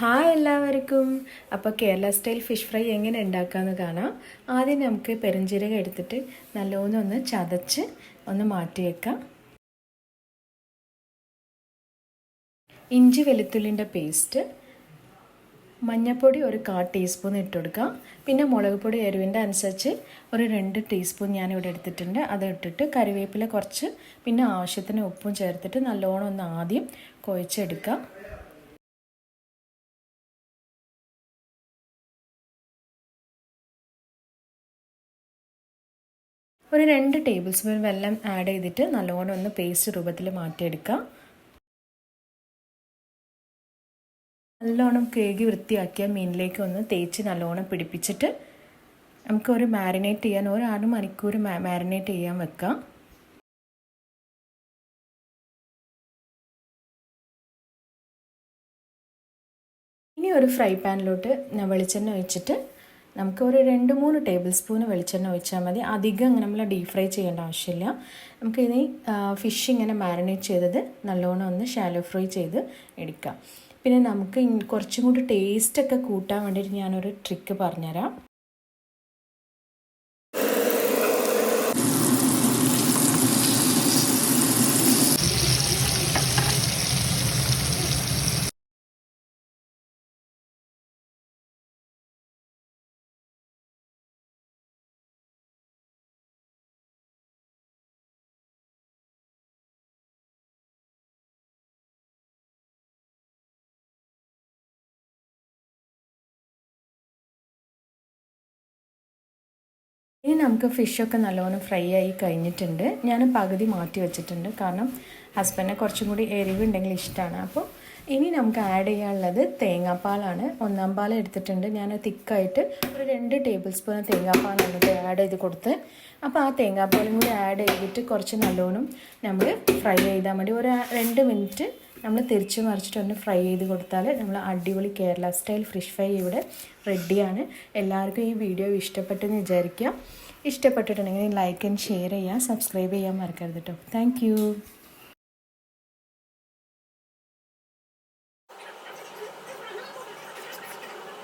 Hi എല്ലാവർക്കും. അപ്പോൾ Kerala style fish fry എങ്ങനെ ഉണ്ടാക്കാമെന്ന് കാണാം. ആദ്യം നമുക്ക് പെരുംജീരകം എടുത്തിട്ട് നല്ലോണം ഒന്ന് ചതച്ച് ഒന്ന് മാറ്റി വെക്കാം. ഇഞ്ചി വെളുത്തുള്ളിൻ്റെ പേസ്റ്റ്, മഞ്ഞൾപ്പൊടി ഒരു 1/4 ടീസ്പൂൺ ഇട്ട് കൊടുക്കാം. പിന്നെ മുളക് പൊടി എരിവിൻ്റെ അനുസരിച്ച് ഒരു 2 ടീസ്പൂൺ ഞാനിവിടെ എടുത്തിട്ടുണ്ട്. അത് ഇട്ടിട്ട് കറിവേപ്പില കുറച്ച്, പിന്നെ ആവശ്യത്തിന് ഉപ്പും ചേർത്തിട്ട് നല്ലോണം ഒന്ന് ആദ്യം കുഴച്ചെടുക്കാം. ഒരു 2 ടേബിൾ സ്പൂൺ വെള്ളം ആഡ് ചെയ്തിട്ട് നല്ലോണം ഒന്ന് പേസ്റ്റ് രൂപത്തിൽ മാറ്റിയെടുക്കാം. നല്ലോണം കഴുകി വൃത്തിയാക്കിയ മീനിലേക്ക് ഒന്ന് തേച്ച് നല്ലോണം പിടിപ്പിച്ചിട്ട് നമുക്കൊരു മാരിനേറ്റ് ചെയ്യാൻ ഒരു 1/2 മണിക്കൂർ മാരിനേറ്റ് ചെയ്യാൻ വെക്കാം. ഇനി ഒരു ഫ്രൈ പാനിലോട്ട് വെളിച്ചെണ്ണ ഒഴിച്ചിട്ട് നമുക്ക് ഒരു 2-3 ടേബിൾ സ്പൂൺ വെളിച്ചെണ്ണ ഒഴിച്ചാൽ മതി. അധികം നമ്മൾ ഡീപ് ഫ്രൈ ചെയ്യേണ്ട ആവശ്യമില്ല. നമുക്കിനി ഫിഷ് ഇങ്ങനെ മാരിനേറ്റ് ചെയ്തത് നല്ലോണം ഒന്ന് ഷാലോ ഫ്രൈ ചെയ്ത് എടുക്കാം. പിന്നെ നമുക്ക് കുറച്ചും കൂടി ടേസ്റ്റൊക്കെ കൂട്ടാൻ വേണ്ടിയിട്ട് ഞാനൊരു ട്രിക്ക് പറഞ്ഞുതരാം. ഇനി നമുക്ക് ഫിഷൊക്കെ നല്ലോണം ഫ്രൈ ആയി കഴിഞ്ഞിട്ടുണ്ട്. ഞാൻ പകുതി മാറ്റി വെച്ചിട്ടുണ്ട്, കാരണം ഹസ്ബൻഡിന് കുറച്ചും കൂടി എരിവുണ്ടെങ്കിൽ ഇഷ്ടമാണ്. അപ്പോൾ ഇനി നമുക്ക് ആഡ് ചെയ്യാനുള്ളത് തേങ്ങാപ്പാലാണ്. 1/4 പാൽ എടുത്തിട്ടുണ്ട്. ഞാൻ തിക്കായിട്ട് ഒരു 2 ടേബിൾ സ്പൂൺ തേങ്ങാപ്പാലാണ് ആഡ് ചെയ്ത് കൊടുത്ത്. അപ്പോൾ ആ തേങ്ങാപ്പാലും കൂടി ആഡ് ചെയ്തിട്ട് കുറച്ച് നല്ലോണം നമ്മൾ ഫ്രൈ ചെയ്താൽ മതി. ഒരു 2 മിനിറ്റ് നമ്മൾ തിരിച്ച് മറിച്ചിട്ടൊന്ന് ഫ്രൈ ചെയ്ത് കൊടുത്താൽ നമ്മൾ അടിപൊളി കേരള സ്റ്റൈൽ ഫിഷ് ഫ്രൈ ഇവിടെ റെഡിയാണ്. എല്ലാവർക്കും ഈ വീഡിയോ ഇഷ്ടപ്പെട്ടെന്ന് വിചാരിക്കുക. ഇഷ്ടപ്പെട്ടിട്ടുണ്ടെങ്കിൽ ലൈക്ക് ആൻഡ് ഷെയർ ചെയ്യുക, സബ്സ്ക്രൈബ് ചെയ്യാൻ മറക്കരുത് കേട്ടോ. താങ്ക്